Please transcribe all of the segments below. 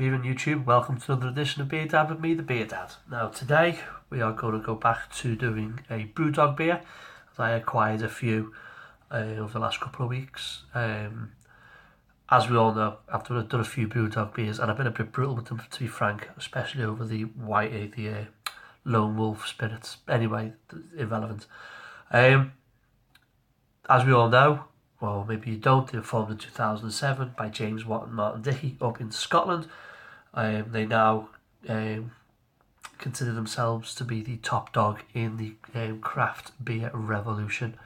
Good evening, YouTube. Welcome to another edition of Beer Dad with me, the Beer Dad. Now, today we are going to go back to doing a Brewdog beer, as I acquired a few over the last couple of weeks. As we all know, I've done a few Brewdog beers, and I've been a bit brutal with them, to be frank, especially over the Lone Wolf spirits. Anyway, irrelevant. As we all know, well, maybe you don't, they were formed in 2007 by James Watt and Martin Dickey up in Scotland. They now consider themselves to be the top dog in the craft beer revolution.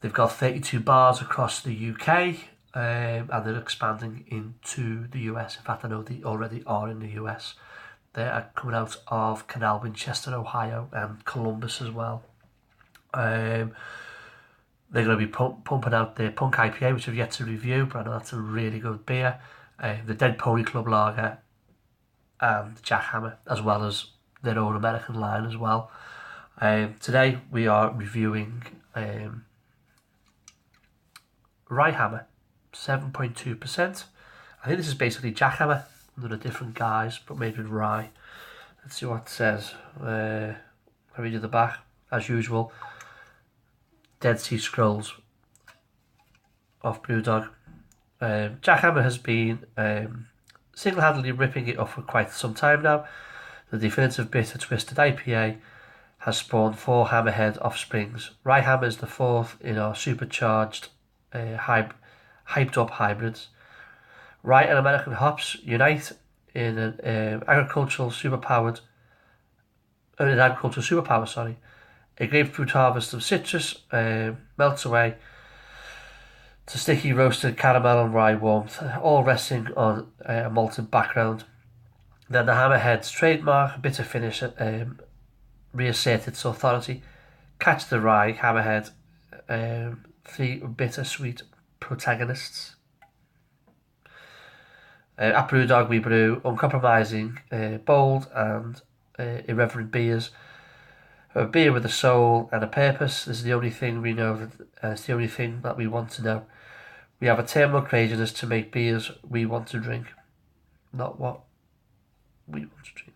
They've got 32 bars across the UK, and they're expanding into the US. In fact, I know they already are in the US. They are coming out of Canal Winchester, Ohio, and Columbus as well. They're going to be pumping out their Punk IPA, which I've yet to review, but I know that's a really good beer. The Dead Pony Club Lager and Jack Hammer, as well as their own American line as well. Today we are reviewing Rye Hammer, 7.2%. I think this is basically Jack Hammer under a different guise, but made with rye. Let's see what it says. I read you the back, as usual. Dead Sea Scrolls of Brewdog. Jack Hammer has been single-handedly ripping it up for quite some time now. The definitive bitter twisted IPA has spawned 4 Hammerhead offsprings. Rye Hammer is the 4th in our supercharged, hyped up hybrids. Rye and American hops unite in an agricultural superpower. A grapefruit harvest of citrus melts away to sticky roasted caramel and rye warmth, all resting on a malted background. Then the Hammerhead's trademark bitter finish reasserted its authority. Catch the Rye Hammerhead, 3 bittersweet protagonists. At Brewdog we brew uncompromising, bold and irreverent beers. A beer with a soul and a purpose. This is the only thing we know. It's the only thing that we want to know. We have a terminal craziness to make beers we want to drink, not what we want to drink.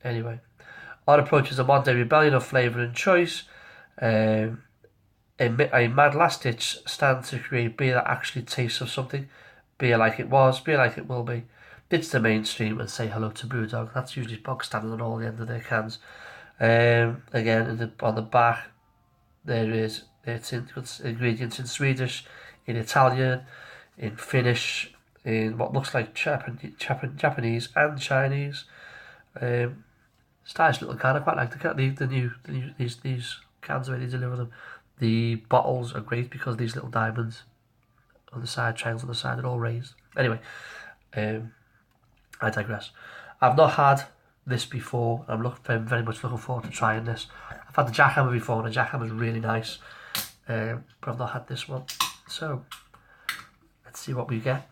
Anyway, our approach is a modern rebellion of flavour and choice. A mad last-ditch stand to create beer that actually tastes of something. Beer like it was, beer like it will be. Ditch the mainstream and say hello to Brewdog. That's usually bog standard on all the end of their cans. Again, on the back, there is ingredients in Swedish, in Italian, in Finnish, in what looks like Japanese and Chinese. Stylish little can. I quite like these cans the way they deliver them. The bottles are great because these little diamonds on the side, triangles on the side, they're all raised. Anyway, I digress. I've not had this before. I'm very much looking forward to trying this. I've had the Jack Hammer before, and the Jack Hammer is really nice, but I've not had this one. So let's see what we get.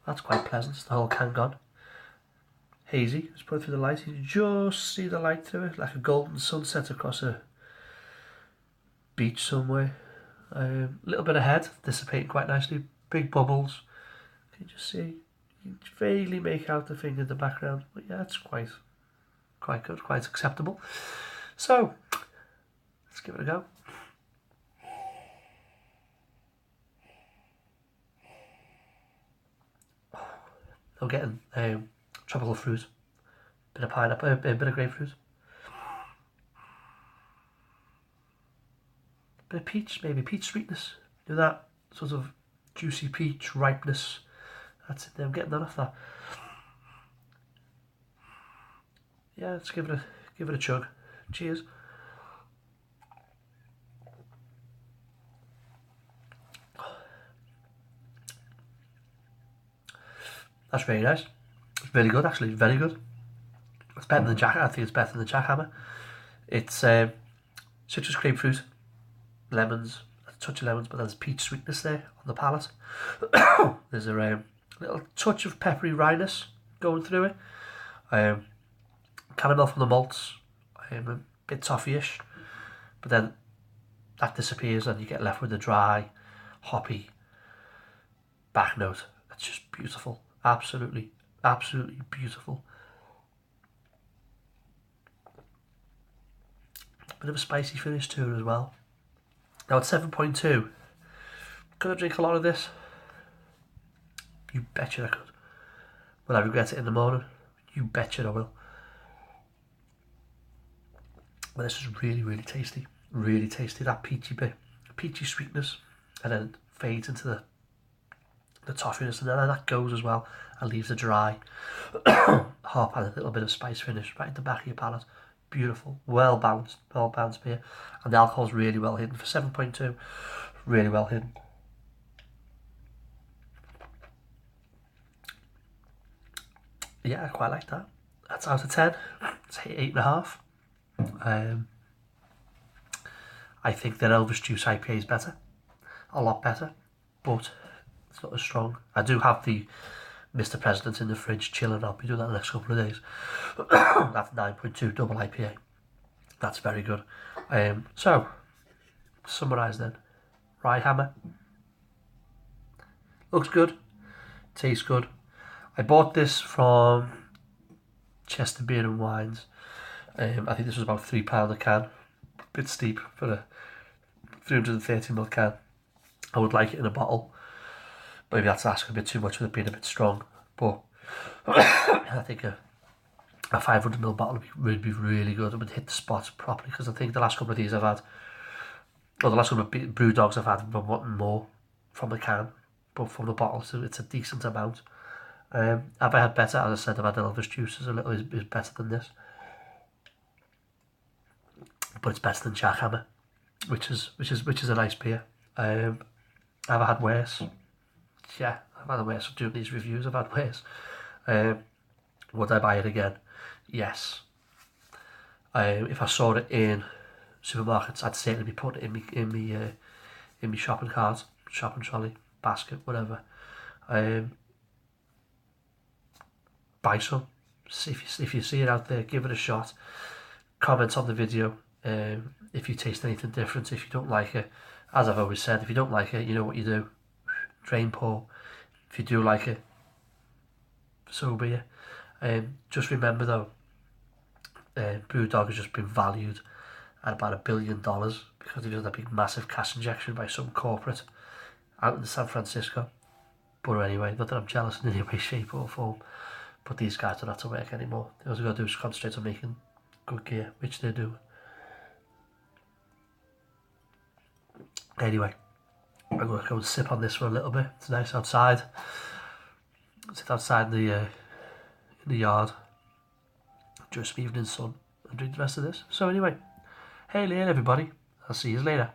That's quite pleasant. The whole can gone. Hazy. Let's put it through the light. You can just see the light through it, like a golden sunset across a beach somewhere. A little bit of head, dissipating quite nicely. Big bubbles. Can you just see? You can vaguely make out the thing in the background. But yeah, it's quite good, quite acceptable. So, let's give it a go. I'm getting tropical fruit, bit of pineapple, a bit of grapefruit, bit of peach, maybe peach sweetness. Do that sort of juicy peach ripeness. That's it. I'm getting that off that. Yeah, let's give it a chug. Cheers. That's very nice. It's really good, actually. Very good. It's better than the Jack. I think it's better than the Jack Hammer. It's citrus, grapefruit, lemons, a touch of lemons, but there's peach sweetness there on the palate. There's a A little touch of peppery wryness going through it. Caramel from the malts, a bit toffee-ish, but then that disappears and you get left with a dry, hoppy back note. It's just beautiful. Absolutely, absolutely beautiful. Bit of a spicy finish to it as well. Now at 7.2, could I drink a lot of this? You betcha I could. Will I regret it in the morning? You betcha I will. But this is really, really tasty. Really tasty. That peachy bit, peachy sweetness, and then fades into the toffiness, and then that goes as well and leaves a dry hop and a little bit of spice finish right at the back of your palate. Beautiful, well balanced beer, and the alcohol's really well hidden for 7.2. Really well hidden. Yeah, I quite like that. That's out of 10. It's 8.5. I think that Elvis Juice IPA is better, a lot better, but it's not as strong. I do have the Mr. President in the fridge chilling. I'll be doing that the next couple of days. That's 9.2 double IPA. That's very good. So, to summarise then, Rye Hammer. Looks good, tastes good. I bought this from Chester Beer and Wines. I think this was about £3 a can. A bit steep for a 330ml can. I would like it in a bottle. Maybe that's asking a bit too much with it being a bit strong. But I think a 500ml bottle would be really good. It would hit the spot properly, because I think the last couple of these I've had, or the last couple of Brewdogs I've had, been wanting more from the can, but from the bottle, so it's a decent amount. Have I had better? As I said, I've had Elvis Juice is better than this, but it's better than Jackhammer, which is a nice beer. Have I had worse? Yeah, I've had worse. Doing these reviews, I've had worse. Would I buy it again? Yes. If I saw it in supermarkets, I'd certainly be putting it in my shopping cart, shopping trolley, basket, whatever. Buy some. If you see it out there, give it a shot. Comment on the video if you taste anything different. If you don't like it, as I've always said, if you don't like it, you know what you do. Drain pour. If you do like it, so be it. Just remember though, Brewdog has just been valued at about $1 billion because he did a big massive cash injection by some corporate out in San Francisco. But anyway, not that I'm jealous in any way, shape or form, but these guys don't have to work anymore. All they've got to do is concentrate on making good gear, which they do. Anyway, I'm going to go and sip on this for a little bit. It's nice outside. Sit outside in the yard, enjoy some evening sun, and drink the rest of this. So anyway, hail everybody. I'll see you later.